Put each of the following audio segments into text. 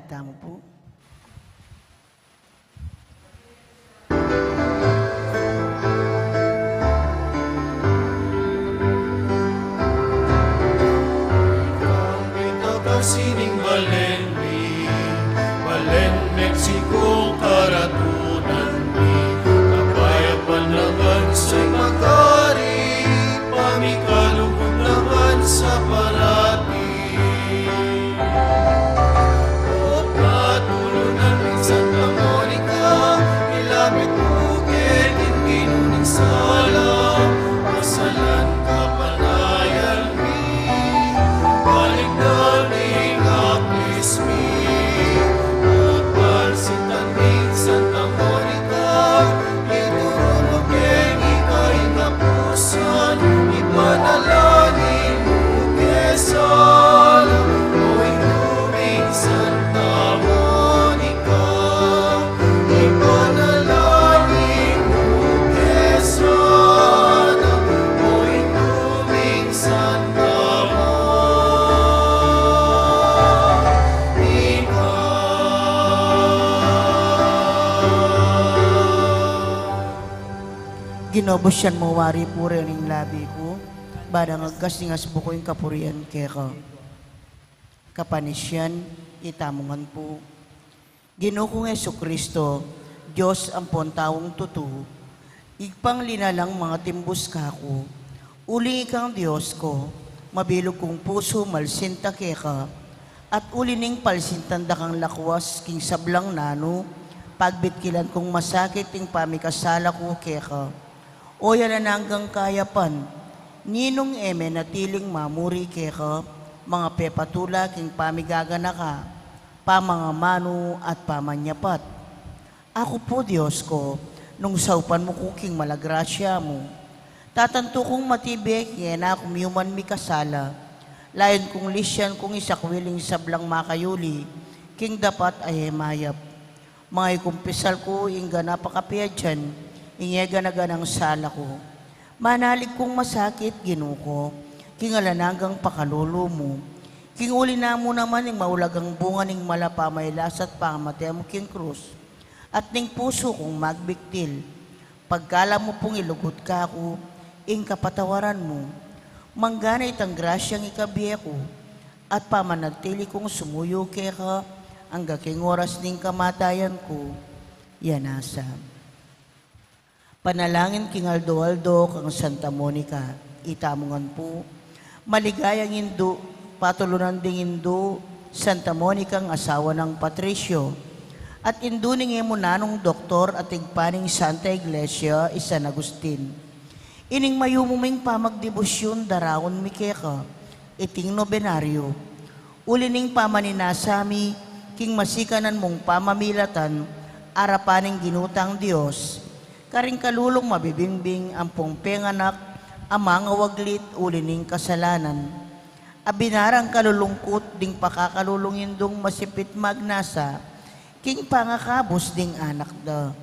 itamo po. Sining Balen, Mexico, karatunan mi, kapayapan naman sa'y magari, pamikalugod naman sa parati. O patulunan min Santa Monica, ilapit bukid, inginuning sala, masalan kapanayan mi, balik daling apis mi. Napalsitan min Santa Monica, iturulog keng ika'y napusan, ipanalangin mo Quezon, o inuming Santa Monica, ipanalangin mo Quezon, o inuming Santa Ginobos siyan mo wari po rin ang labi ko, badang agkas nga subuko yung kapurian keka. Kapanisyan, itamungan po. Ginukong Yesu Kristo, Diyos ang pontawong tutu, igpang linalang mga timbus kako, uli ikang Diyos ko, mabilog kong puso malsinta keka, at ulining palsintanda kang lakwas king sablang nano, pagbitkilan kong masakit ting pamikasala ko keka. O yan na hanggang kayapan, ninong eme na tiling mamuri keka, mga pepatula king pamigagana ka, pamangamano at pamanyapat. Ako po Diyos ko, nung saupan mo kuking malagrasya mo, tatanto kong matibik, yan na kumiyuman mi kasala, layon kong lisyan kong isakwiling sablang makayuli, king dapat ay mayap. Mga ikumpisal ko, ingga napakapia dyan, ingega na ganang sala ko. Manalig kong masakit, ginuko, kingalananggang pakalolo mo. King uli na mo naman yung maulagang bunga ning malapamay lasat pangamatay mo king krus. At ning puso kong magbiktil. Pagkala mo pong ilugot ka ako, ing kapatawaran mo. Manggana itang grasyang ikabiya ko. At pamanagtili kong sumuyo keka, ang gaking oras ning kamatayan ko. Yanasa. Panalangin king Aldo kang Santa Monica, itamungan po. Maligayang Indo, patulunan ding Indo, Santa Monica ang asawa ng Patricio. At Indo ning emunanong doktor at igpaning Santa Iglesia, San Agustin. Ining mayumuming pamagdebosyon darawon mikeka, iting nobenaryo. Ulining pamaninasami, king masikanan mong pamamilatan, arapaning ginutang Diyos. Karing kalulong mabibimbing ang pongpenganak, ang mga waglit ulining kasalanan. Abinarang kalulungkot ding pakakalulungin dong masipit magnasa, king pangakabos ding anak da.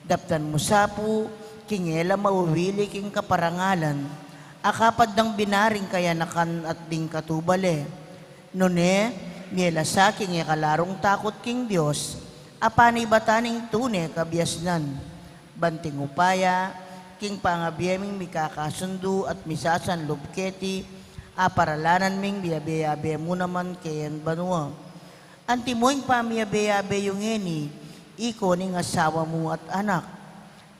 Daptan mo sapo, king ela mauwili king kaparangalan, akapad ng binaring kayanakan at ding katubale. Nune, niela sa king ikalarong takot king Diyos, apani bataning tune kabiasnan. Banting upaya, king pangabiyeming mikakasundo at misasan lubketi, aparalanan ming biyabe-yabe mo naman kayan banwa. Antimoing pamiyabe-yabe yung eni, iko ning asawa mo at anak.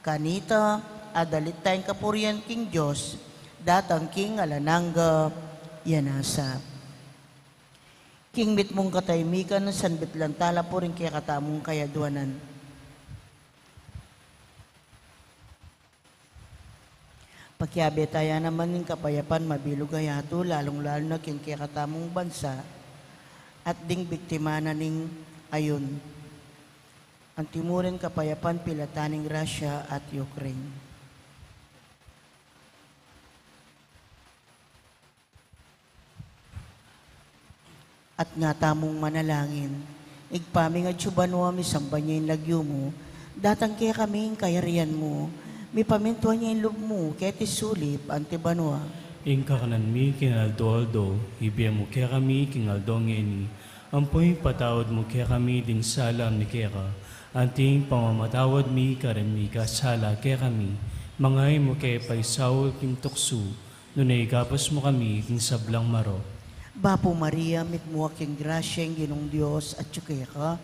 Kanita, adalit tayong kapurian king Diyos, datang king alanangga, yanasa. King mit mong kataymikan, sanbit lang tala po rin kaya katamong kayaduanan. Pagkiabe tayo naman ng kapayapan, mabilog ayato, lalong-lalo na king kakatamong bansa, at ding biktima na ning ayon. Ang timurin kapayapan, pilataning Russia at Ukraine. At nga tamong manalangin, igpaming at subanwa mi sambanya yung lagyo mo, datang kaya kaming kayarian mo, mi pamintuan niya yung loob mo, kaya tisulip, antibanwa. Ingka kanan mi kinaldo-aldo, ibiya mo kaya kami kinaldo ngeni, Ampoy patawad mo kaya kami ding sala mi kaya anting pamamatawad mi karen mi kasala kaya kami. Mangay mo kaya paisaw kim tukso, nunay gapos mo kami king sablang maro. Bapo Maria, mitmuak yung grasya ng Ginong Diyos at tsukay ka.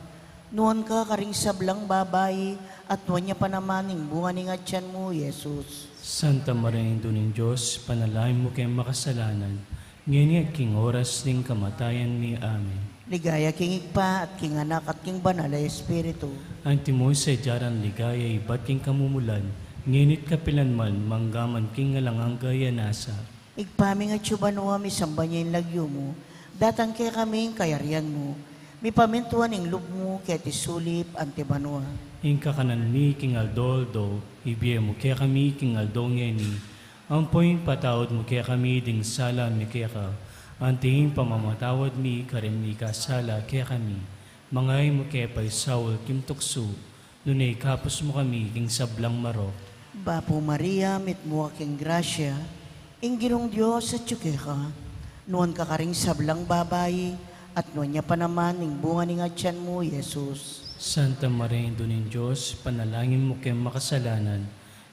Noon ka karing sablang babay at nuwan niya pa naman ng bunga ng atyan mo, Jesus. Santa Maria Induning Diyos, panalangin mo kay makasalanan, ngayon at king oras ng kamatayan ni Amen. Ligaya king igpa at king anak at king banal na Espiritu. Ang timoy sa jaran ligaya ibat king kamumulan, nginit kapilan man manggaman king ngalangang gaya nasa. Igpaming at syubanwa, misamba niya yung lagyo mo, datang kay kaming kayarian mo, mi pamintuan ng lub mo, kaya tisulip antibanwa. Ingka kanan mi king aldoldo, ibiye mo kaya kami king aldong yeni. Ang poing patawad mo kaya kami ding sala mi kaya ka. Ang tingin pamamatawad mi karim mi kasala kaya kami. Mangay mo kaya pa'y Saul kim tukso, nunay kapos mo kami king sablang maro. Bapo Maria, mitmuak yung grasya, ing Ginong Diyos at tsukay ka. Noon ka karing sablang babay, at noon niya pa naman ng bunga ng atyan mo, Jesus. Santa Maria Induning Diyos, panalangin mo kay makasalanan,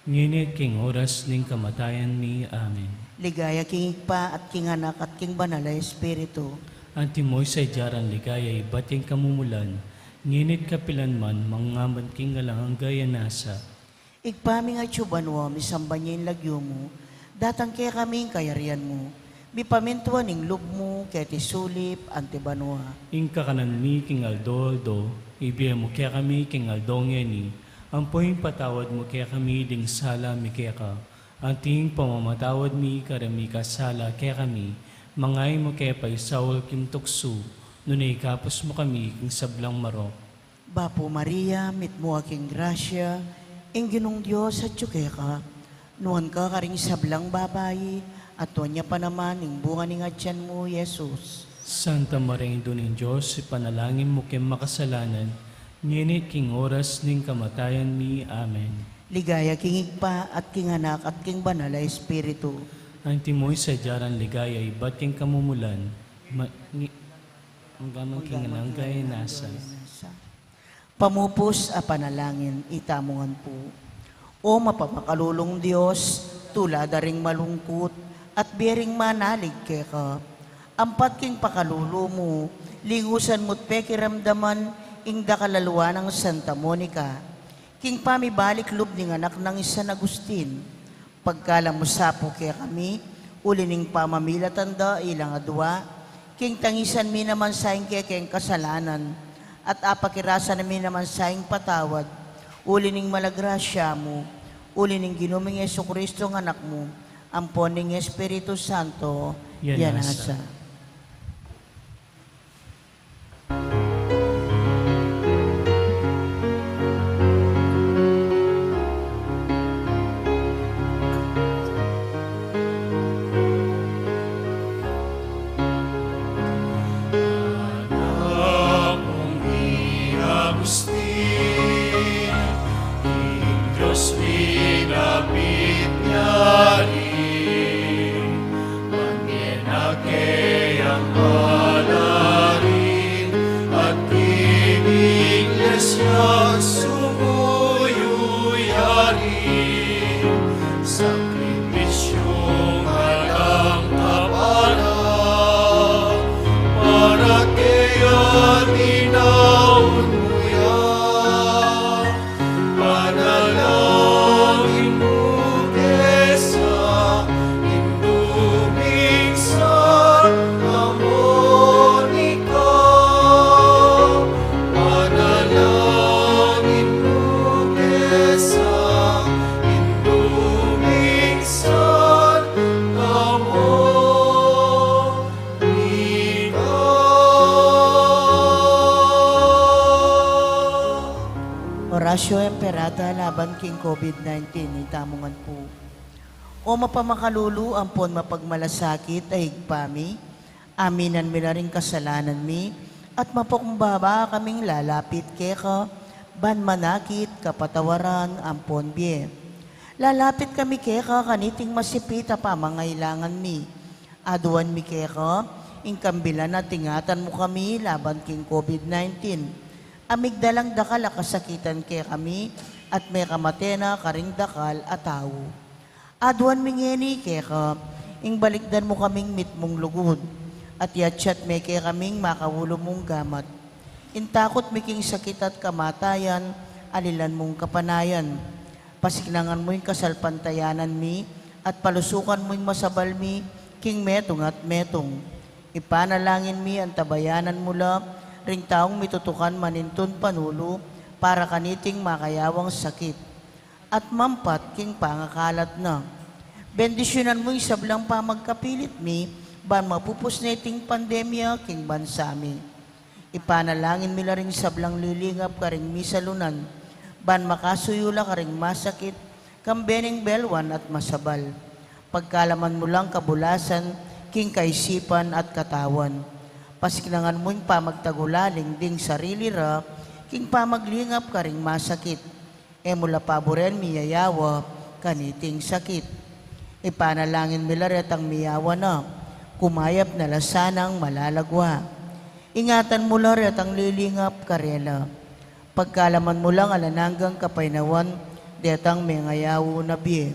nginit king oras ng kamatayan ni Amen. Ligaya king igpa at king anak at king banal na Espiritu. Ang timoy sa jaran ligaya ibat king kamumulan, nginit kapilan man mangaman king ngalangang gaya nasa. Igpaming at syubanwa, misamba niya yung lagyo mo, datang kaya kaming kayarian mo, mi pamintuan ng lub mo, kaya tisulip antibanwa. Ingka kanan mi king aldoldo, ibiya mo kaya kami king aldong yeni, ang poing patawad mo kaya kami ding sala mi kaya ka, ang tinging pamamatawad mi karami kasala kaya kami, mangay mo kaya pa'y Saul kim tukso, nunay kapos mo kami king sablang maro. Bapo Maria, mitmuak yung grasya, ing Ginong Diyos at tsukay ka. Noon ka karing sablang babay, at tuwan niya pa naman ng bunga ng atyan mo, Jesus. Santa Maria Induning Diyos, ipanalangin mo kay makasalanan, nginit king oras ng kamatayan ni Amen. Ligaya king igpa at king anak at king banal na Espiritu. Ang timoy sa jaran ligaya ibat king kamumulan, ang gamang king ngalang gaya nasa. Pamupos a panalangin, itamungan po. O mapamakalulong Diyos, tulad ring malungkot, at bering manalig kay ka. Ampat king pakalulo mo, lingusan mo't pekiramdaman, ing dakalaluan ng Santa Monica. King pamibalik lub ning anak ng San Agustin. Pagkalamusapo kaya kami, ulining pamamilatanda ilang adwa, king tangisan mi naman saing kaya kayang kasalanan, at apakirasan namin naman saing patawad, ulining malagrasya mo, ulining ginuming Jesucristo ng anak mo, ampon ng Espiritu Santo, Yanasa. yanasa. Akong Agustin, ing Diyos pinapit niya rin, manginake ang alarin, at ing iglesia sumuyuyarin, sakripisyong halang kapalan, para kaya ninaon mo yan, panalangin mo kesa induming Santa Monica, panalangin mo kesa induming Santa Monica. Orasyo Emperata laban king COVID-19, itamungan po. O mapamakalulu, ampon mapagmalasakit ay higpami, aminan mi na rin kasalanan mi, at mapakumbaba kaming lalapit keka, ban manakit kapatawaran ampon bie. Lalapit kami keka kaniting masipita pa mangailangan mi, aduan mi keka, Ingkambila na tingatan mo kami laban king COVID-19. Amigdalang dakal a kasakitan kay kami at may kamatena karing dakal at tao. Aduan mingeni kay ka, ing balikdan mo kaming mitmong lugod at yatsyat may kay kaming makawulo mong gamat. Intakot miking sakit at kamatayan, alilan mong kapanayan. Pasiknangan mo yung kasalpantayanan mi at palusukan mo yung masabal mi, king metong at metong. Ipanalangin mi ang tabayanan mula, ring taong mitutukan maninton panulo, para kaniting makayawang sakit. At mampat king pangakalat na. Bendisyonan mo yung sablang pamagkapilit mi, ban mapupus na iting pandemya king bansa mi. Ipanalangin mi ring sablang lilingap karing mi salunan, ban makasuyula karing masakit, kambening belwan at masabal. Pagkalaman mo lang kabulasan, king kaisipan at katawan. Pasiknangan mo yung pamagtagulaling ding sarili ra, king pamaglingap karing masakit. E mula paboren miyayawa, kaniting sakit. Ipanalangin mila retang miyawa na, kumayap na lasanang malalagwa. Ingatan mo lang retang lilingap karela. Pagkalaman mo lang alananggang kapainawan, detang may ngayawo na biye.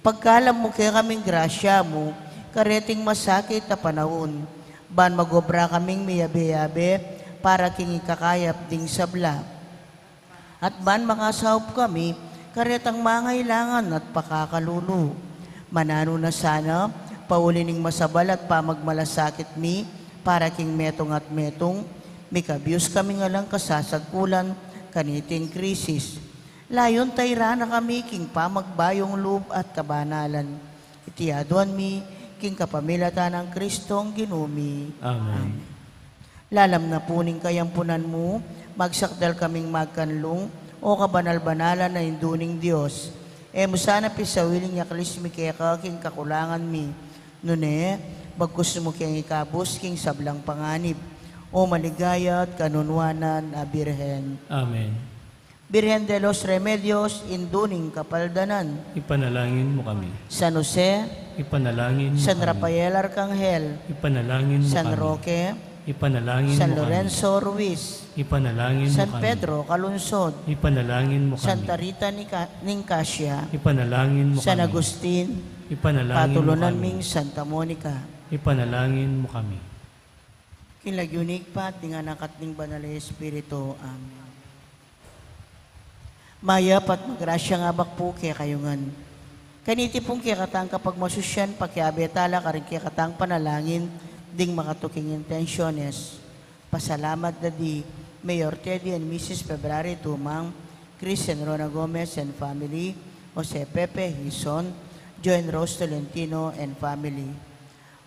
Pagkalam mo kaya kaming grasya mo, kareting masakit na panahon, ban magobra kaming miyabe-yabe, para king ikakayap ding sabla. At ban makasahop kami, karetang mangailangan at pakakalulo. Manano na sana, paulining masabal at pamagmalasakit mi, para king metong at metong, mikabiyos kami nga lang kasasagkulan, kaniting krisis. Layon tayra na kami, king pamagbayong loob at kabanalan. Itiyaduan mi, king kapamilatan ng Kristong ginumi. Amen. Lalam na puning kayampunan mo, magsakdal kaming magkanlong, o kabanal-banalan na induning Diyos. E musana pisawiling yaklis mi kaya king kakulangan mi. Nune, bagkus mo kayang ikabos king sablang panganib, o maligaya at kanunwanan a Birhen. Amen. Birhen de los Remedios, induning kapaldanan. Ipanalangin mo kami. San Jose, Ipanalangin mo San kami. Rafael Arcangel, Ipanalangin mo San kami. Roque, Ipanalangin San mo kami. Lorenzo Ruiz, Ipanalangin mo San kami. Pedro Calunsod, Ipanalangin mo kami. Santa Rita Nicasia, Ipanalangin mo San kami. Agustin, Ipanalangin mo Patulunan kami. ming Santa Monica. Ipanalangin mo kami. Kilagyunig pa, tinganakat ning banal na Espiritu. Amen. Maya pat magrasya nga bakpo kaya kayungan. Kaniti pong kaya katang kapag masusyan, pakiabetala ka rin kaya katang panalangin, ding makatuking intensyones. Pasalamat na di Mayor Teddy and Mrs. February Tumang, Christian Rona Gomez and family, Jose Pepe Hison, Joan Rose Tolentino and family.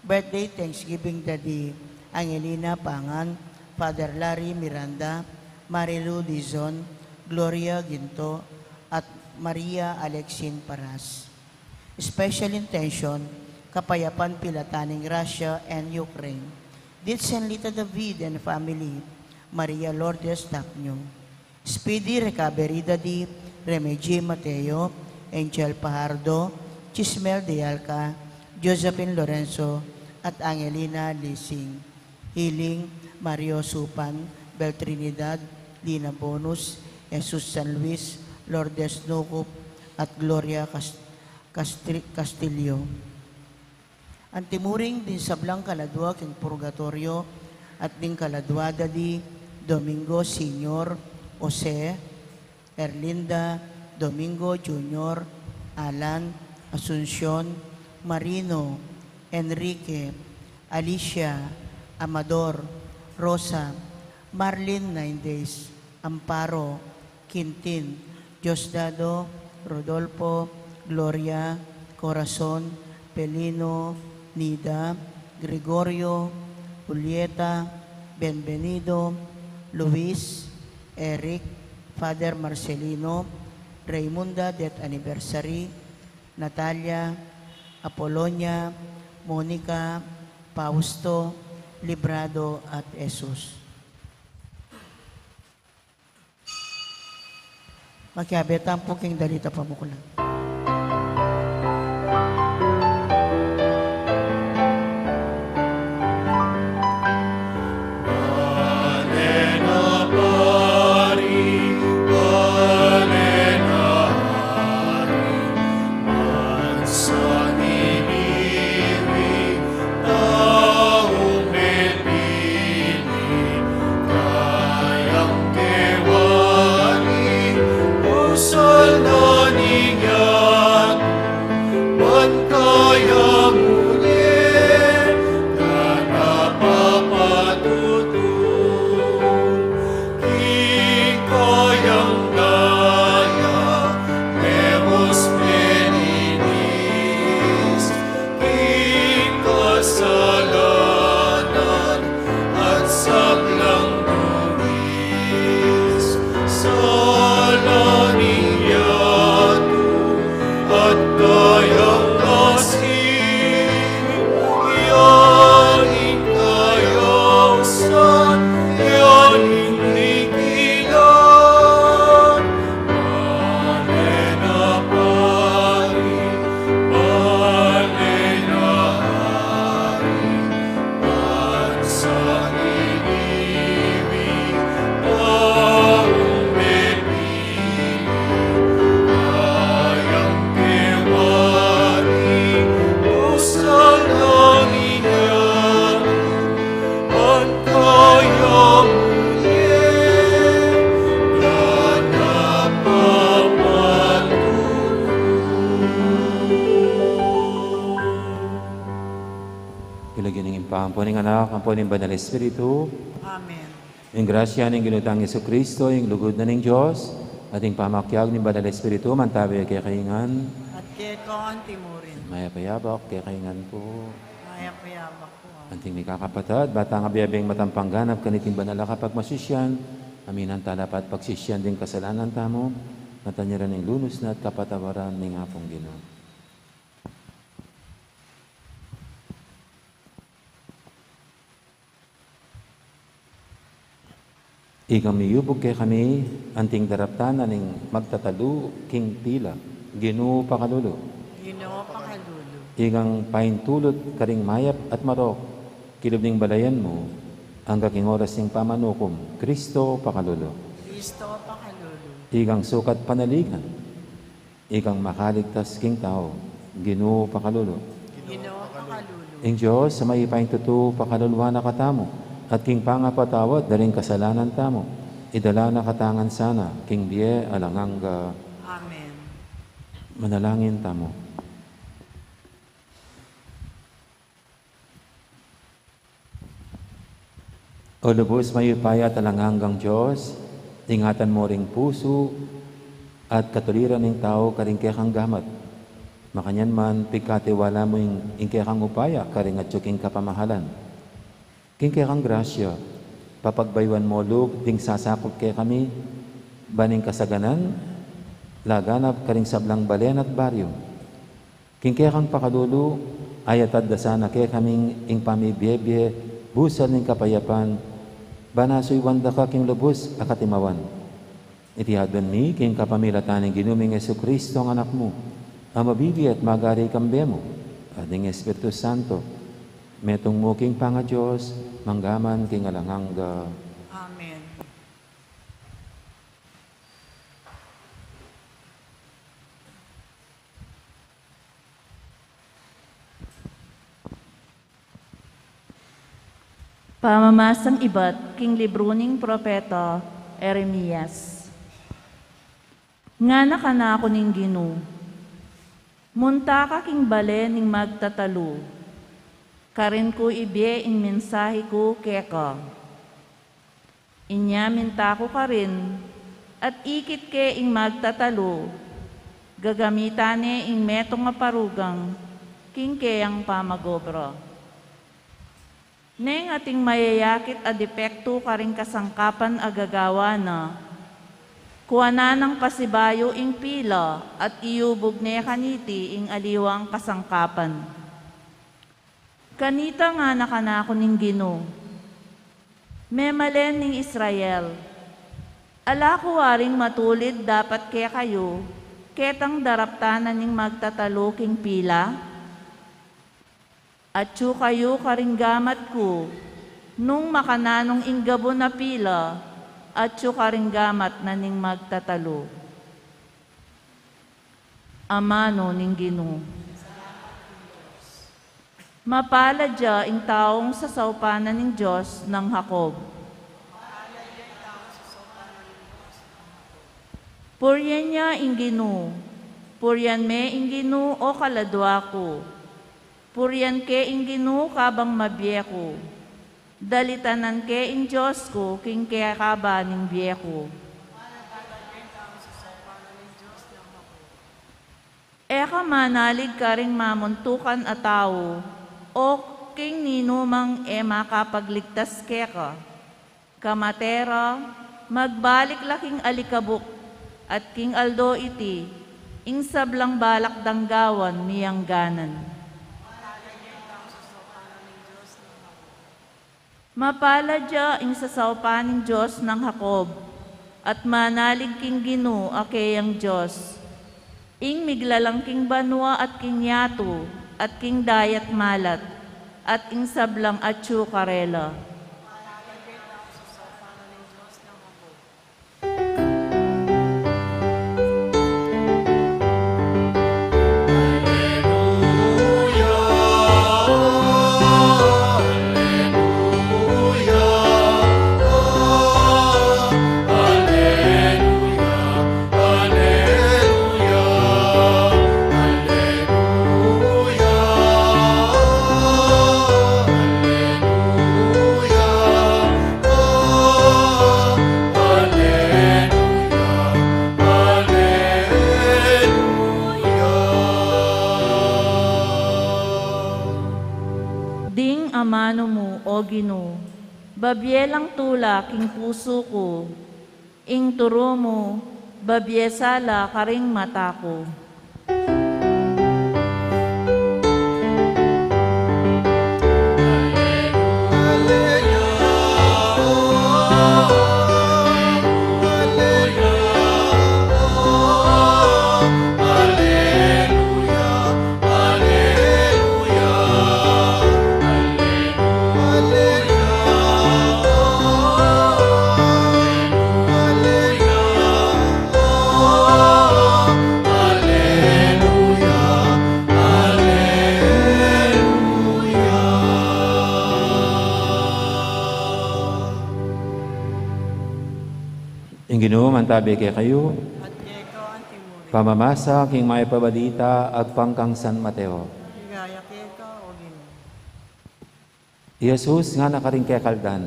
Birthday Thanksgiving Daddy Angelina Pangan, Father Larry Miranda, Marilu Dizon, Gloria Ginto, at Maria Alexin Paras. Special intention, Kapayapan Pilataning Russia and Ukraine. Did San Lita David and family, Maria Lourdes Tapnyo. Speedy recovery Daddy Remigi Mateo, Angel Pajardo, Chismel de Alca, Josephine Lorenzo, at Angelina Lising. Healing Mario Supan, Bel Trinidad, Lina Bonus, Jesus San Luis, Lourdes Nukup, at Gloria Castillo. Ang timuring din sablang kaladwa king purgatorio at ding kaladwa di Domingo Senior, Jose, Erlinda, Domingo Junior, Alan, Asuncion, Marino, Enrique, Alicia, Amador, Rosa, Marlene 9 Days, Amparo, Quintin, Diosdado, Rodolfo, Gloria, Corazon, Pelino, Nida, Gregorio, Julieta, Benvenido, Luis, Eric, Father Marcelino, Raymunda Death Anniversary, Natalia, Apolonia, Monica, Fausto, Librado at Jesus. Magkabetan po king dalita pamukulan. kayang asin, yanin kayang san, yanin likilan. Bale na pari, bale na hari, bansang inibig, taong pipili. Ayang kewari, pusal langit niya, at kaya muli, ganap Ilagyan ng impampo ng anak, ang po ng Banal Espiritu, Amen. yung grasya ng ginutang Yesu Kristo, yung lugod na ng Diyos, ating pamakyag ng Banal Espiritu, mantabi kay kaingan, At kay Koan Timurin, maya payabak, kay kaingan po. maya-payabak ko. Anting may kakapatad, batang abiyabing matampangganap, kaniting banala kapag masisyan, aminan talapat pagsisyan din kasalanan tamo, natanyaran ng lunos na at kapatawaran ng apong Ginoo. Ikang miyubog kay kami, anting daraptanan ng magtatalo, king pila, Ginoo pakalulo. Ginoo pakalulu. Ikang paintulot, karing mayap at marok, kilob ng balayan mo, ang kaking oras ng pamanukom, Kristo pakalulo. Kristo pakalulu. Ikang sukat panaligan, ikang makaligtas king tao, Ginoo pakalulo. Ginoo pakalulu. Ang Diyos sa may paintuto pakaluluwa na katamo, at king pangapatawad daring kasalanan tamo, idala na katangan sana, king die alanganga, Amen. manalangin tamo. O lubos mayupaya talanganggang Diyos, ingatan mo ring puso at katuliran ng tao karing kekang gamat. Makanyan man, pigkatiwala mo yung kekang upaya karing at yuking kapamahalan. King kekang grasya, papagbaywan mo lug, ding sasakop kay kami, baning kasaganan, laganap karing sablang balen at baryo. King kekang pakalulu, ayatad da sana kay kaming ing pamibiyebye, busal ng kapayapan, banasoy wanda ka king lubos akatimawan. Itihadban mi, king kapamilatan ng ginuming Yesu Kristo ang anak mo, ang mabibi at magari kambe mo, ading Espiritu Santo, metong mo king panga Diyos, manggaman king alanganga. Amen. Pamamasang iba't king libro ning propeta Eremias. Nga nakanako ning Ginoo, munta ka king bale ning magtatalo, karin ko ibye ing mensahe ko keka. Inya minta ko karin, at ikit ke ing magtatalo, gagamitane ing metong nga parugang, king keyang pamagobra. Neng ating mayayakit a depekto karing kasangkapan agagawa na, kuwana ng pasibayo ing pila at iubog ne kaniti ing aliwang kasangkapan. Kanita nga nakanako ning Ginoo, memalen ning Israel, ala ko waring matulid dapat kaya kayo, ketang daraptanan ning magtatalo king pila, at yu kayo karinggamat ko, nung makananong inggabo na pila, at yu karinggamat na ning magtatalo. Amano ning Ginoo. Mapalad ya ing taong sa saupanan ning Diyos ng Jacob. Puryan niya ing Ginoo, puryan me ing Ginoo o kaladwa ko. Puryan ke ing Ginoo kabang mabiyeko. Dalitanan ke ing Diyos ko king kaya kaba ning biyeko. Eka manalig ka ring mamuntukan a tao, o king ninumang makapagligtas keka. Kamatera, magbalik laking alikabok, at king aldo iti, ing sablang balak danggawan miyangganan. Mapaladya ing sasaupaning Diyos ng Hakob, at manalig king Gino akeyang Diyos. Ing miglalang king banwa at king yato, at king dayat malat, at ing sablang atsu karela. Ding amano mo, o Gino, babyelang tula king puso ko, ing turo mo, babyesala karing mata ko. Ing Ginoo mantabi kay kayo, pamamasa king may pabalita ag pangkang San Mateo. Jesus nga nakaring kay kaldan,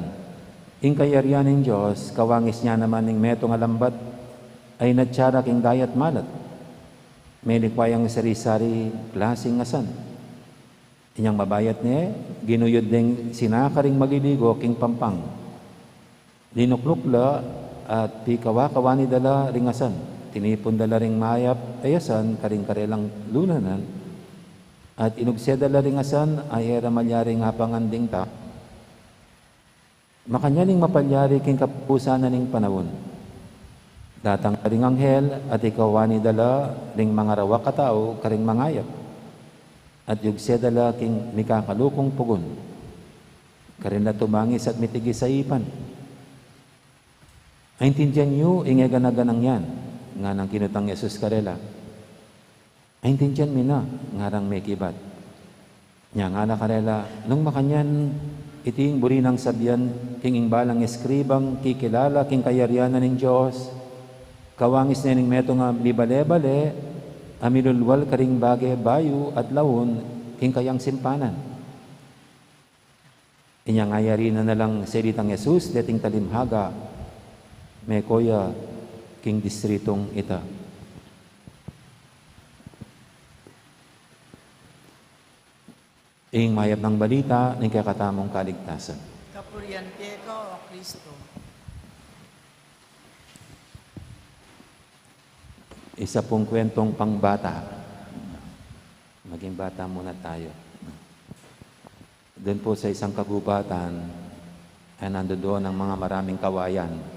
ing kayarian ng Diyos, kawangis niya naman ning meto nga lambat, ay natsara king dayat malat. May likwayang sari-sari klaseng asan. Inyang mabayat niya, ginuyod ding sinakaring magiligo king pampang. Linuklukla at pikawa-kawani dala ringasan. Tinipon dala ring mayap ayasan karing karelang lunanan. At inugse dala ringasan ay era malyaring hapanganding ta. Makanyaning mapalyari king kapusanan ning panawon. Datang karing anghel at ikawani dala ring mga rawa katao karing mangayap. At yugse dala king mikakalukong pugon. Karin na tumangis at mitigis sa ipan. Aintindihan niyo, ingeganaganang yan, nga nang kinutang Jesus karela. Aintindihan mi na, ngarang may kibat. Nya nga na karela, nung makanyan, iting burinang sabyan, king ingbalang eskribang, kikilala, king kayarianan ng Diyos, kawangis na ning meto nga bibale-bale, amilulwal karing bage bayu at lawon, king kayang simpanan. Inyang ayari na nalang selitang Jesus, dating talimhaga, may koya king distritong ita. Ing mayab ng balita ng kakatamong kaligtasan. Kapuriante ko, O Kristo. Isa pong kwentong pangbata. Maging bata muna tayo. Doon po sa isang kagubatan, ay nandoon ang mga maraming kawayan.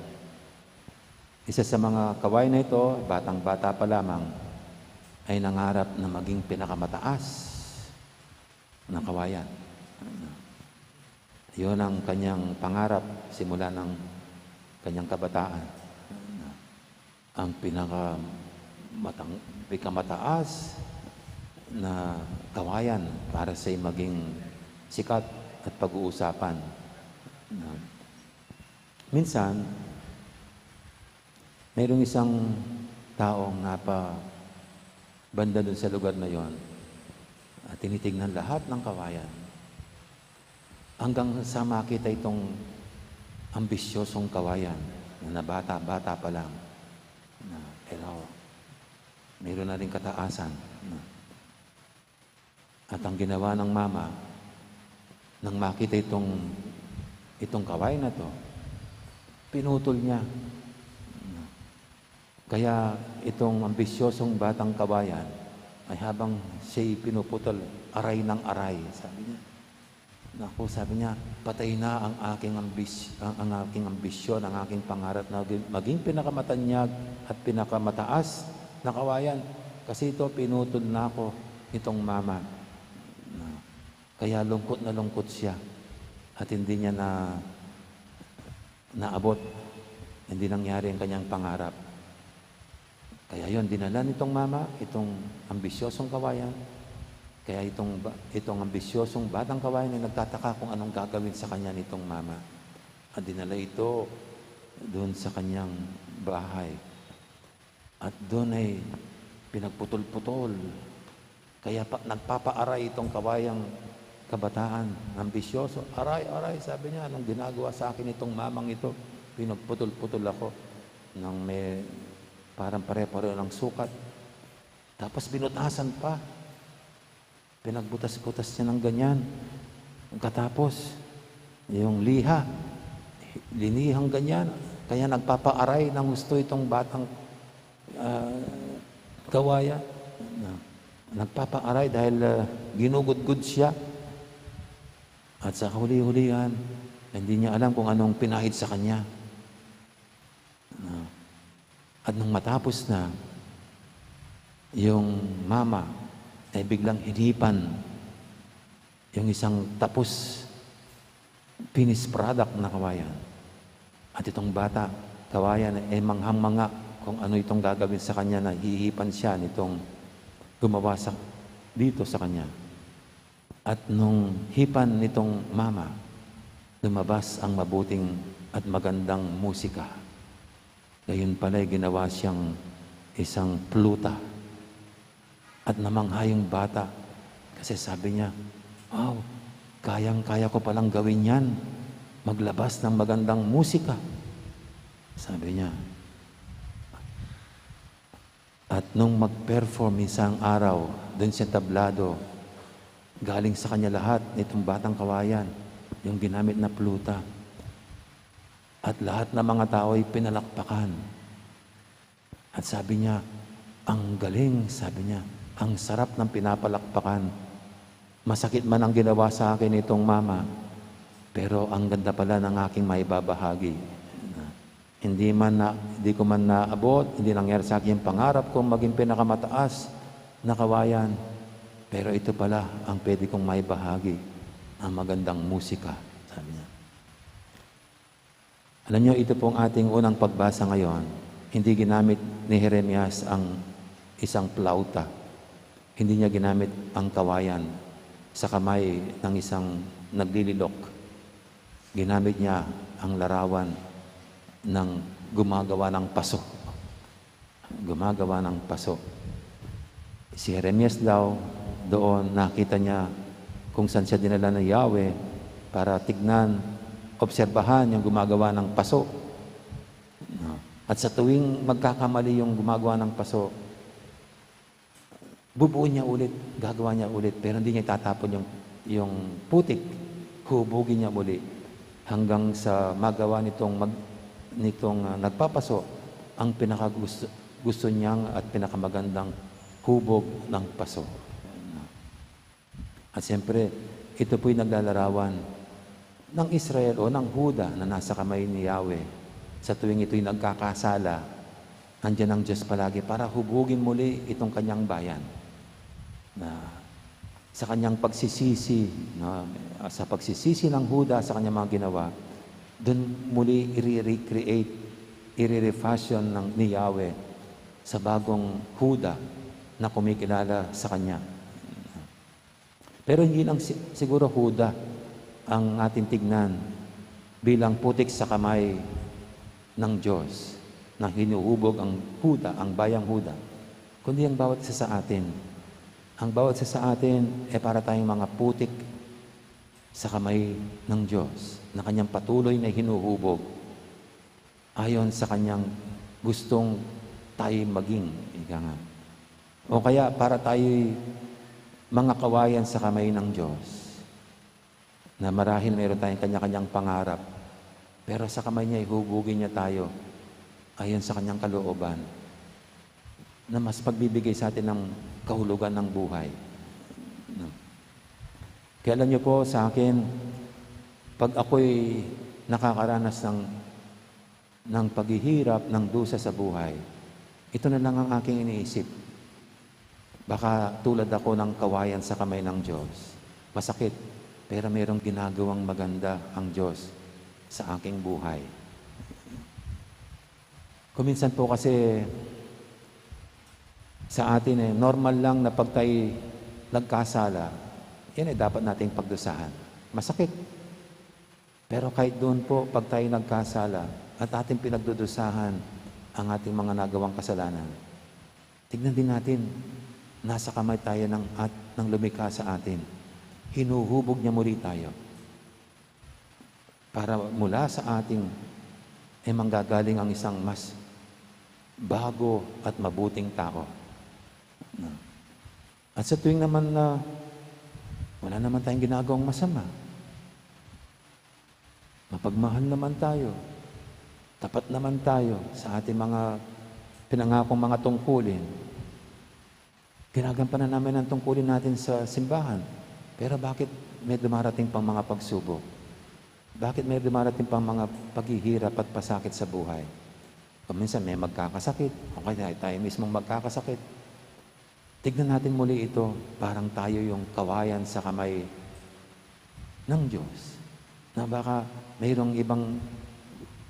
Isa sa mga kawayan na ito, batang-bata pa lamang, ay nangarap na maging pinakamataas na kawayan. Yun ang kanyang pangarap simula ng kanyang kabataan. Ang pinakamataas na kawayan para sa maging sikat at pag-uusapan. Minsan, mayroong isang taong banda dun sa lugar na yon at tinitignan lahat ng kawayan hanggang sa makita itong ambisyosong kawayan na bata-bata pa lang pero mayroon na rin kataasan at ang ginawa ng mama nang makita itong kawayan na to, pinutol niya. Kaya itong ambisyosong batang kabayan ay habang siya'y pinuputol, aray ng aray, sabi niya. Naku, sabi niya, patay na ang aking ambisyon, ang aking pangarap na maging pinakamatanyag at pinakamataas na kawayan. Kasi ito, pinutol na ako itong mama. Kaya lungkot na lungkot siya at hindi niya naabot. Hindi nangyari ang kanyang pangarap. Kaya yon, dinala nitong mama, itong ambisyosong kawayan. Kaya itong ambisyosong batang kawayan ay nagtataka kung anong gagawin sa kanya nitong mama. At dinala ito doon sa kanyang bahay. At doon ay pinagputol-putol. Kaya nagpapaaray itong kawayang kabataan, ambisyoso. Aray, sabi niya, anong ginagawa sa akin itong mamang ito? Pinagputol-putol ako ng may parang pare-pareho ng sukat. Tapos binutasan pa. Pinagbutas-butas niya ng ganyan. Katapos, yung liha, linihang ganyan. Kaya nagpapaaray ng gusto itong batang kawayan. Nagpapaaray dahil ginugudgud siya. At sa huli-hulihan, hindi niya alam kung anong pinahid sa kanya. At nung matapos na, yung mama ay biglang hinipan yung isang tapos finished product na kawayan. At itong bata, kawayan, ay manghang-manga kung ano itong gagawin sa kanya na hihipan siya nitong gumawa dito sa kanya. At nung hipan nitong mama, lumabas ang mabuting at magandang musika. Gayon pala'y ginawa siyang isang pluta. At namangha yung bata. Kasi sabi niya, wow, kayang-kaya ko palang gawin yan. Maglabas ng magandang musika. Sabi niya. At nung mag-perform isang araw, dun sa tablado, galing sa kanya lahat nitong batang kawayan, yung ginamit na pluta. At lahat ng mga tao ay pinalakpakan. At sabi niya, ang galing, sabi niya, ang sarap ng pinapalakpakan. Masakit man ang ginawa sa akin itong mama, pero ang ganda pala ng aking maibabahagi. Hindi ko man naabot, hindi nangyari sa akin yung pangarap kong maging pinakamataas na kawayan. Pero ito pala ang pwede kong maibahagi, ang magandang musika, sabi niya. Alam niyo, ito pong ating unang pagbasa ngayon, hindi ginamit ni Jeremias ang isang plauta. Hindi niya ginamit ang kawayan sa kamay ng isang naglililok. Ginamit niya ang larawan ng gumagawa ng paso. Gumagawa ng paso. Si Jeremias daw, doon nakita niya kung saan siya dinala ng Yahweh para tignan, obserbahan yung gumagawa ng paso. At sa tuwing magkakamali yung gumagawa ng paso, bubuin niya ulit, gagawa niya ulit, pero hindi niya itatapon yung putik, hubugin niya ulit hanggang sa magawa nitong nagpapaso ang gusto niyang at pinakamagandang hubog ng paso. At siyempre, ito po'y naglalarawan ng Israel o ng Huda na nasa kamay ni Yahweh. Sa tuwing ito'y nagkakasala, andyan ang Diyos palagi para hubugin muli itong kanyang bayan. Na sa kanyang pagsisisi, sa pagsisisi ng Huda sa kanyang mga ginawa, doon muli i-recreate, i-refashion ni Yahweh sa bagong Huda na kumikilala sa kanya. Pero hindi lang siguro Huda ang ating tignan bilang putik sa kamay ng Diyos na hinuhubog ang Huda, ang bayang Huda, kundi ang bawat isa sa atin. Ang bawat isa sa atin ay para tayong mga putik sa kamay ng Diyos na kanyang patuloy na hinuhubog ayon sa kanyang gustong tayo maging. Ika nga. O kaya para tayo'y mga kawayan sa kamay ng Diyos na marahil mayroon tayong kanya-kanyang pangarap, pero sa kamay niya, ihubugin niya tayo ayon sa kanyang kalooban. na mas pagbibigay sa atin ng kahulugan ng buhay. No? Kaya alam niyo po sa akin, pag ako'y nakakaranas ng paghihirap, ng dusa sa buhay, ito na lang ang aking iniisip. Baka tulad ako ng kawayan sa kamay ng Diyos. Masakit, pero mayroong ginagawang maganda ang Diyos sa aking buhay. Kuminsan po kasi sa atin normal lang na pag tayo nagkasala, yan dapat nating pagdusahan. Masakit. Pero kahit doon po, pag tayo nagkasala at ating pinagdudusahan ang ating mga nagawang kasalanan, tignan din natin, nasa kamay tayo ng lumikha sa atin. Hinuhubog niya muli tayo. Para mula sa ating manggagaling ang isang mas bago at mabuting tao. At sa tuwing naman na wala naman tayong ginagawang masama, mapagmahal naman tayo, tapat naman tayo sa ating mga pinangakong mga tungkulin, ginagampanan namin ang tungkulin natin sa simbahan. Pero bakit may dumarating pang mga pagsubok? Bakit may dumarating pang mga paghihirap at pasakit sa buhay? O minsan may magkakasakit, o kaya tayo mismong magkakasakit. Tignan natin muli ito, parang tayo yung kawayan sa kamay ng Diyos. Na baka mayroong ibang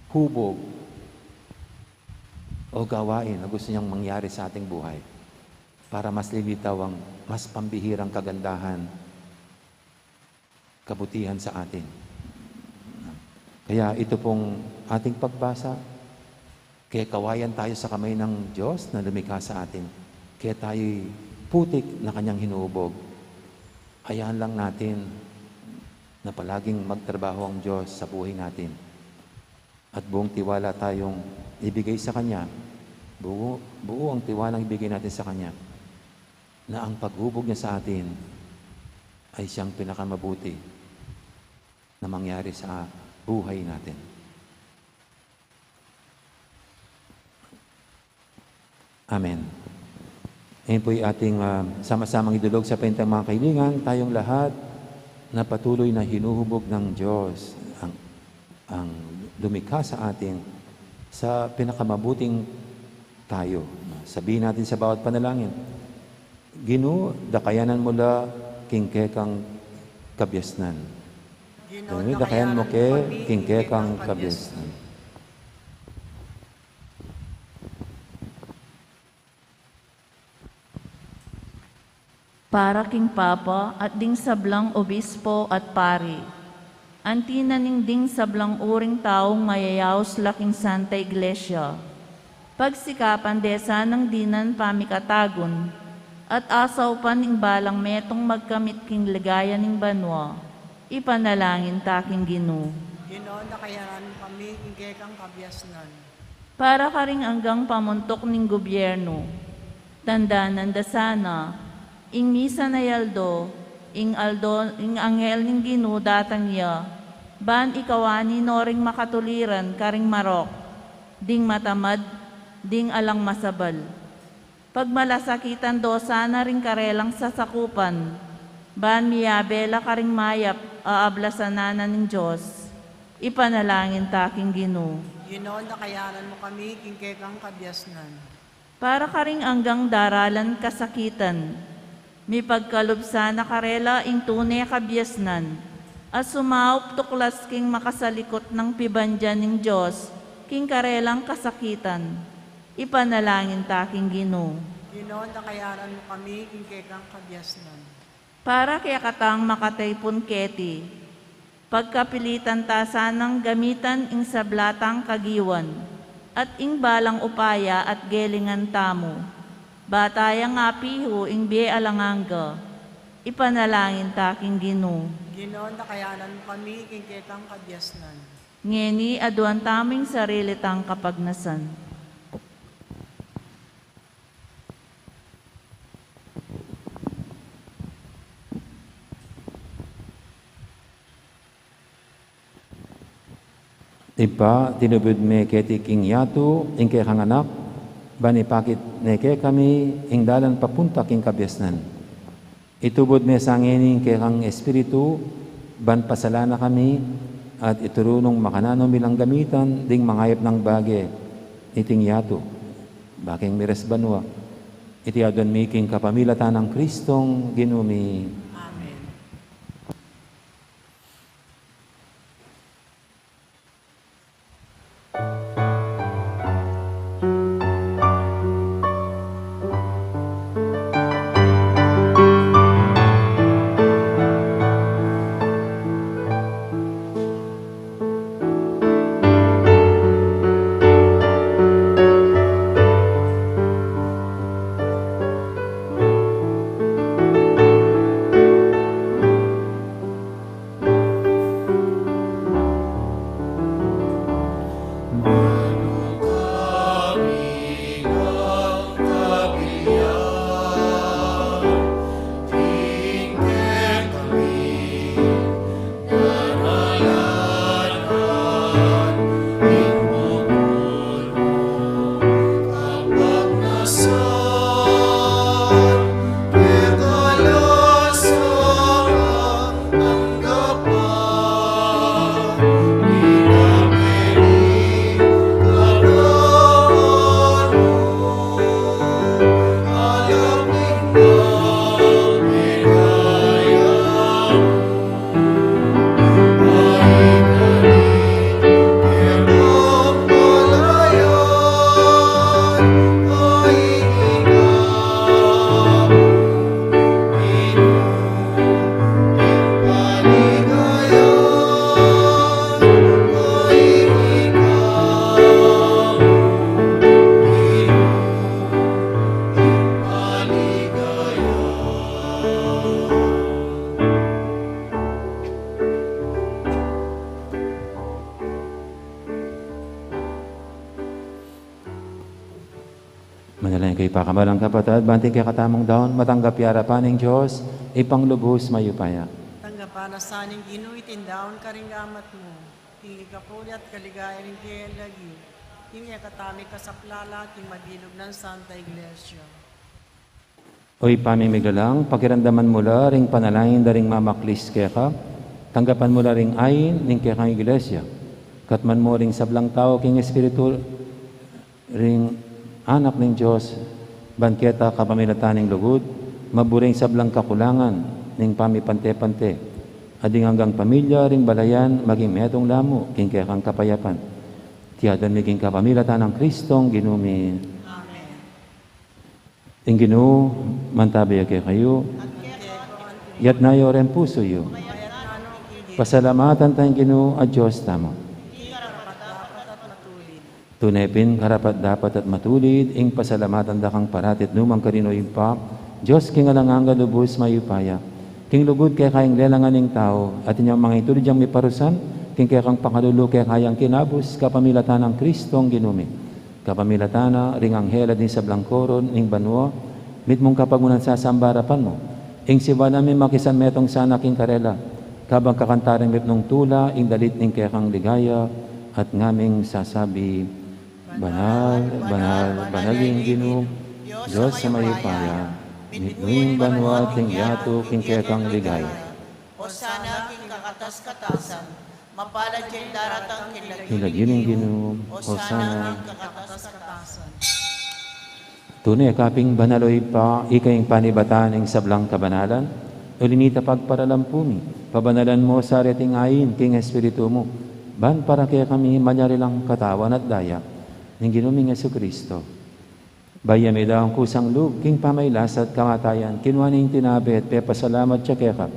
hubog o gawain na gusto niyang mangyari sa ating buhay para mas lilitaw ang mas pambihirang kagandahan, kabutihan sa atin. Kaya ito pong ating pagbasa, kaya kawayan tayo sa kamay ng Diyos na lumikha sa atin. Kaya tayo'y putik na kanyang hinuubog. Hayaan lang natin na palaging magtrabaho ang Diyos sa buhay natin. At buong tiwala tayong ibigay sa Kanya. Buo ang tiwalang ibigay natin sa Kanya. Na ang paghubog niya sa atin ay siyang pinakamabuti na mangyari sa buhay natin. Amen. Ngayon po yung ating sama-samang idulog sa pentang mga kaibigan, tayong lahat na patuloy na hinuhubog ng Diyos ang lumikha sa atin sa pinakamabuting tayo. Sabihin natin sa bawat panalangin, Ginoo, dakayanan mo la kingkekang kabyasnan. Ginoo, dakayan mo ke kingkekang kabyasnan. Para king Papa at ding sablang obispo at pari, antinaning ding sablang uring taong mayayaos laking Santa Iglesia, pagsikapan desa ng dinan pamikatagon, at asaw pa ning balang metong magkamit king ligaya ning banwa, ipanalangin taking Ginoo. Ginoo, nakayanan kami kingkekang kabyasnan. Para karing anggang pamuntok ning gobyerno, tandaanan da sana, ing misa na yaldo, ing anghel ning Ginoo datang ya, ban ikawani noring makatuliran karing marok, ding matamad, ding alang masabal. Pagmalasakitan do sana ring karelang sasakupan, ban miyabela karing mayap aablasananan ng Diyos, ipanalangin taking Ginoo. Ginoo, nakayanan mo kami kingkekang kabyasnan. Para karing anggang daralan kasakitan, mi pagkalubsa na karela ing tunay kabyasnan, at sumaup tuklas king makasalikot ng pibandyan ng Diyos, king karelang kasakitan, ipanalangin taking Ginoo. Ginoo, nakayanan mo kami kingkekang kabyasnan. Para kaya katang makataypon keti, pagkapilitan ta sanang gamitan ing sablatang kagiwan, at ing balang upaya at gelingan tamo, batayang apiho ing biye alanganga, ipanalangin taking Ginoo. Ginoo, nakayanan mo kami kingkekang kabyasnan. Ngeni aduan taming sarili tang kapagnasan. Iba, tinubod me keti king yatu, ing kay kanganak, banipakit neke kami, ing dalan papunta king kabyasnan. Itubod me sangining kekang espiritu, ban pasalana kami, at iturunong makanano milang gamitan, ding mangayap ng bage, iting yato, baking mires banwa, iti adon miking kapamilatan ng Kristong ginumi. Manalangin kayo pakamalang kapatid, banting kay katamong daon, matanggap yarapan ng Diyos, ipanglubos mayupaya. Tanggapan na saning ginuitin daon karingamat mo. Tingi kapuli at kaligaya rin kaya lagi. Tingi katami kasaplala, ting mabilog ng Santa Iglesia. Oy pamimigalang, pakiramdaman mo la ring panalangin da ring mamaklis kaya ka, tanggapan mo la ring ayin ning kaya kang iglesia. Katman mo ring sablang tao king espiritu ring anak ng Diyos, bangketa kapamilatan ng lugod, maburing sablang kakulangan ning pamipante-pante, ading hanggang pamilya ring balayan, maging metong lamo, king kaya kang kapayapan. Tiyadan maging kapamilatan ng Kristong ginumi. Amen. Ing Ginoo, mantabay kayo, yat nayo rin puso yo. Pasalamatan tayong Ginoo at Diyos tamo. Tunepin, karapat dapat at matulid, ing pasalamatan da kang paratit numang karino impak, Diyos king alangang lubos mayupaya, king lugod kaya kayang lelangan ng tao, at inyong mga itulid yang may parusan, king kaya kang pakalulu kaya kayang kinabos, kapamilatan ng Kristong ginumi. Kapamilatan na, ring anghela din sa blangkoron, ing banwa, mit mong kapagunan sa sambarapan mo, ing siwa namin makisan metong sana king karela, kabang kakantaring mit nung tula, ing dalit ning kaya kang ligaya, at ngaming sasabi, Banal, banal, banaling Ginoo, Diyos sa mayupaya, mitnuing banwa ting yato king kekang ligaya. O sana king kakatas-katasan, mapalad yung daratang Hilagining Ginoo, O sana king kakatas-katasan. Tunay kaping banaloy pa, ikayong panibatan ng sablang kabanalan, ulinita pagparalampuni, pabanalan mo sa reting ayin king espiritu mo, ban para kaya kami manyari lang katawan at daya, ng ginuming Jesucristo. Bayami daw ang kusang lug, king pamaylas at kamatayan, kinwaning tinabet, pepasalamat siya keka.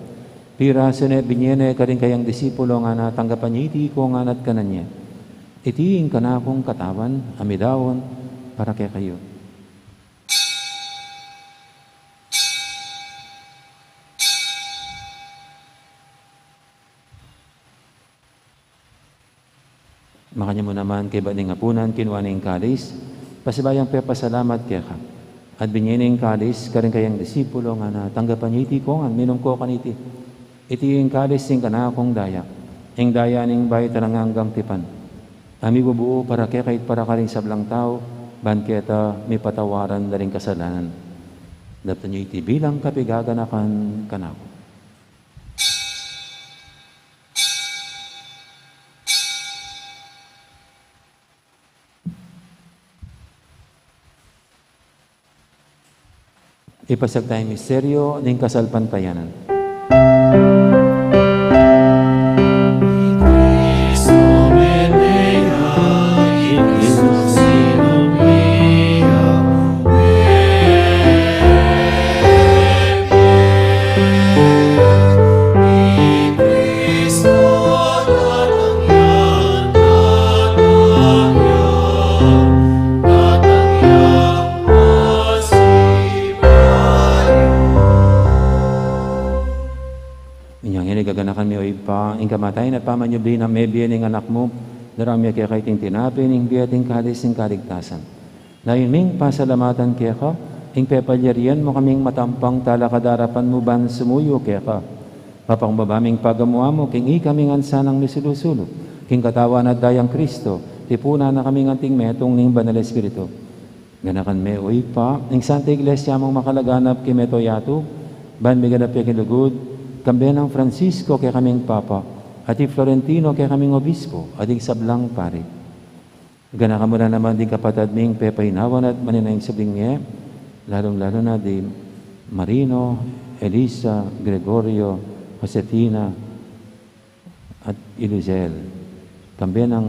Piraso na binyene ka rin kayang disipulo nga na tanggapan niya, iti ko nga nat kananya. Itiing ka na akong katawan, amidawon, para kaya kayo. Makanya mo naman kay baning apunan, kinuha ng kalis, pasibayang pepasalamat kaya ka. At binyaning kalis, karing kayang disipulo nga na tanggapan niya iti ko nga, minum ko kaniti. Iti yung kalis sing kana akong daya, ing daya ning bayi tarang hanggang tipan. Ami bubuo para kaya kahit para karing sablang tao, ban keta may patawaran na rin kasalanan. Dapat nyo iti bilang kapigaganakan kanako. Ipasag tayong misteryo ng kasalpantayanan. Gaganakan mi o ipa, ing kamatay na pamanyubli na may biyan ng anak mo, darami kaya kay ting tinapin, ing biya ting kalis ng kaligtasan. Lain ming pasalamatan kaya ka, ing pepalyarian mo kaming matampang talakadarapan mo ban sumuyo kaya ka. Papangbabaming pagamuha mo, king ikaming ansanang nisilusulo, king katawan at dayang Kristo, tipuna na kaming anting metong ning banal Espiritu. Ganakan me o ipa, ing Santa Iglesia mong makalaganap kimeto yato, ban may ganap ya kilugod, kambiyan ng Francisco kaya kaming Papa, at i Florentino kaya kaming Obispo, at i sablang pari. Gana ka muna naman di kapatid ming pepainawan at maninayang sabing niya, lalong-lalo na di Marino, Elisa, Gregorio, Josefina, at Iluzel. Kambiyan ng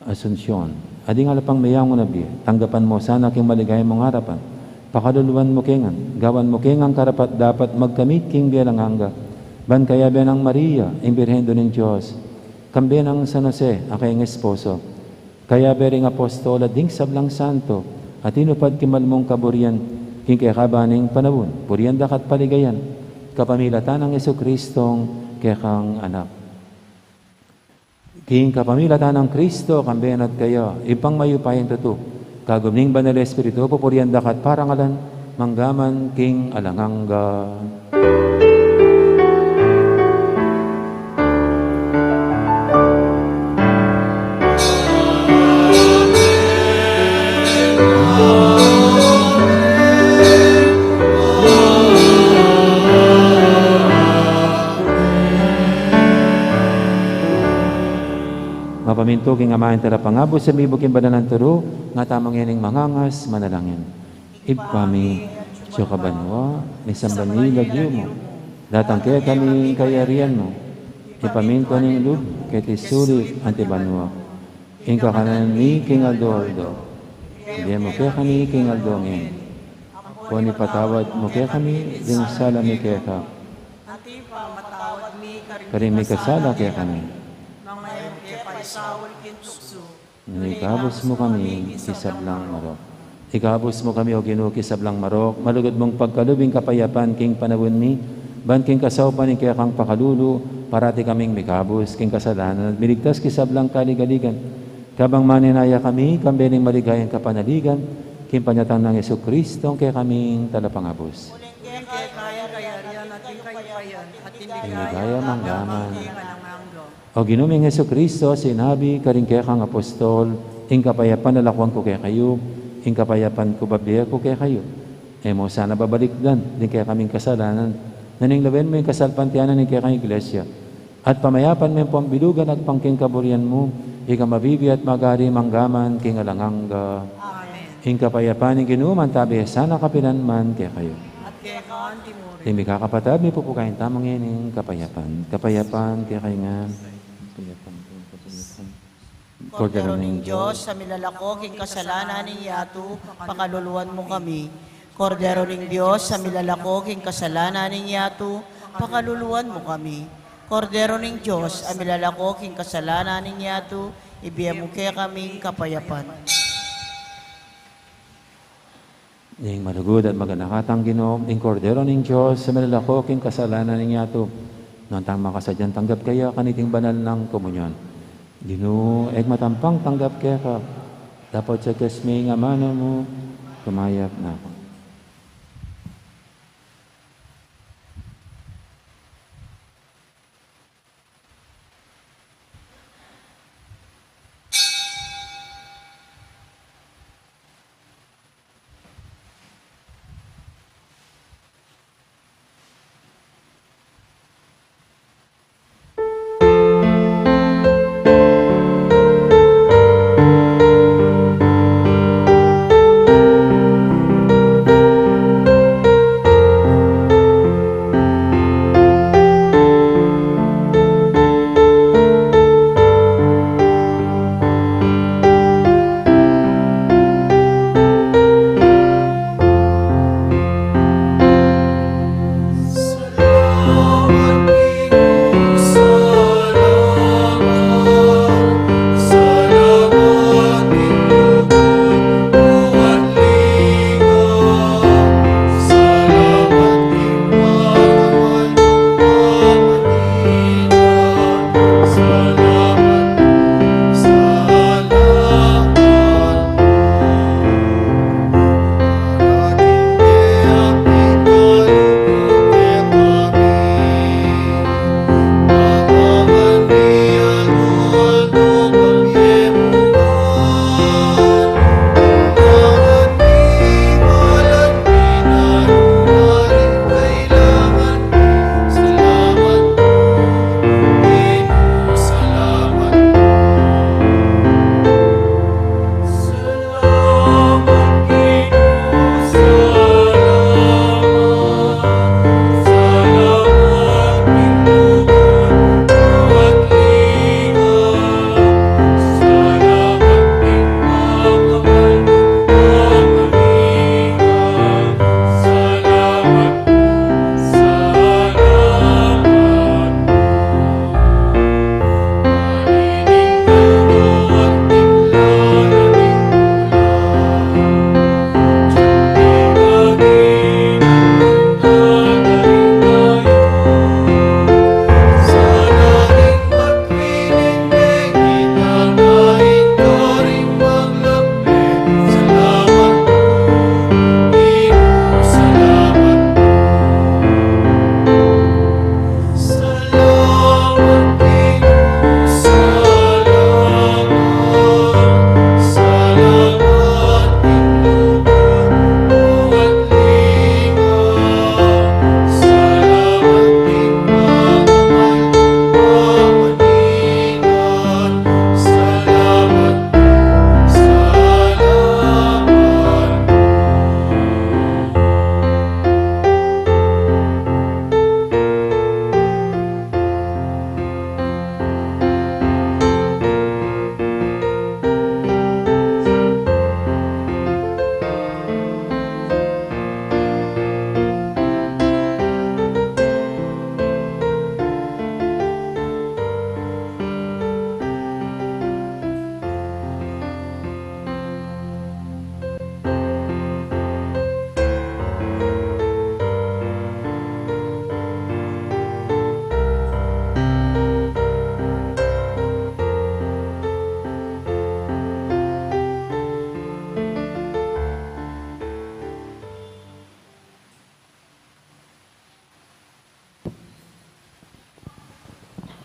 Asunsyon. At di nga lapang mayang mo na biya, tanggapan mo sana king maligay mong harapan. Pakaluluan mo kengan, gawan mo kengang karapat dapat magkamit king bilang hangga. Ban kaya biyan ng Maria, ang Birhen ng Diyos. Kambiyan ng San Jose, akayang esposo. Kaya bering apostol at ding sablang santo, at inupad kimal mong kaburian, king kaya kabaning panawon, purian dakat paligayan, kapamilatan ng Yesu-Kristong kaya kang anak. King kapamilatan ng Kristo, kambiyan at kayo, ipang mayupayang tuto, kagumning banal Espiritu, pupurian dakat parangalan, manggaman king alangangga. Mapaminto king amahin tala pangabo sa mibuk yung banalan turo, nga tamang yaning mangangas, manalangin. Ipami, siyo kabanwa, ni sambani lagyo mo. Datang kaya kami kayarian mo. Ipaminto ning lub, kaya tisuri antibanwa. Ing kakanan ni king Aldo. Hindi mo kaya kami king Aldo ngayon. Kung ipatawad mo kaya kami, ding sala mi kaya ka. Ati pa matawad mi Karing may kasala kaya kami. nang may paisawal kintukso. Ikabos mo kami, kisablang marok. Ikabos mo kami, o Ginoo, kisablang marok. Malugod mong pagkalubing kapayapan, king panawin mi. Ban king kasawpan, kaya kang pakalulu, parati kaming mikabos, king kasalanan. At miligtas kisablang kaligaligan. Kabang maninaya kami, kambening maligayang kapanaligan, king panyatang ng Yesu-Kristo, kaya kaming talapangabos. King kaya kayarian at king kayayan at Tinigaya manggaman. king alangangga. O Ginoong Jesu-Kristo, sinabi, karing kaya kang apostol, ing kapayapan nalakwang ko kaya kayo, ing kapayapan ko babiya ko kaya kayo. Mo sana babalik dan, din kaya kaming kasalanan. Naning lawen mo yung kasalpantianan ng kaya kang iglesia. At pamayapan mo yung pambilugan at pangking kaburian mo, ika mabibi at magari manggaman, king alangangga. Amen. Ing kapayapan ng Ginoong tabi, sana kapinanman kaya kayo. At kaya kaan timuri. Imi kakapatid, may pupukain tamang yan kapayapan. Kapayapan kaya kayo nga. Kordero ng Diyos, sa milalako king kasalanan ng yato, pakaluluan mo kami. Kordero ng Diyos, sa milalako king kasalanan ng yato, pakaluluan mo kami. Kordero ng Diyos, sa milalako king kasalanan ng yato, ibiya mo kaya kaming kapayapan. Ning malugod at maganakatang Ginoo, ing kordero ng Diyos, sa milalako king kasalanan ng yato, nantang makasadyan tanggap kaya kaniting banal ng komunyon. Ginoo, matampang tanggap kaya ka. Dapat sa kasming amana mo, kumayap na ako.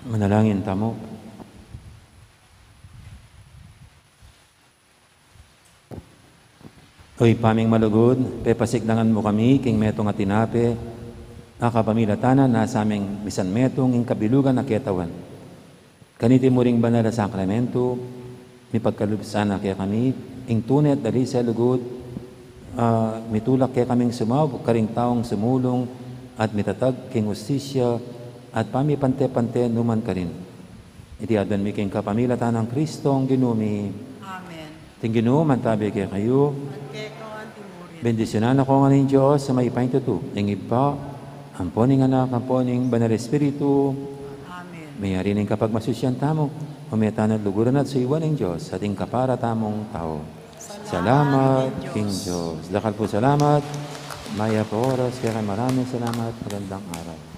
Manalangin tamo. Oy, paming malugod, pepasigdangan mo kami, king metong at tinape, akapamilatanan na sa aming bisan metong ing kabilugan na ketawan. Kaniti mo ring banal na sakramento, may pagkalubsan na kaya kami, ing tunay at dali sa lugod, mitulak kaya kaming sumaw, karing taong sumulong, at mitatag king ustisya, at pamipante-pante numan ka rin. Iti adan mi king kapamilatan ng Kristo ang ginumi. Amen. Ting Ginoo, mantabi kaya kayo. At kay ikaw ang timurin. Bendisyonan ako nga ng Diyos sa may paintuto. Ing iba, ang poning anak, ang poning banal espiritu, Amen. mayari ning kapag masusyan tamo, umetan at luguran at sa iwan ng Diyos, ating kapara tamong tao. Salamat, King Diyos. Lakal po salamat. Maya po oras, kaya maraming salamat. Magandang araw.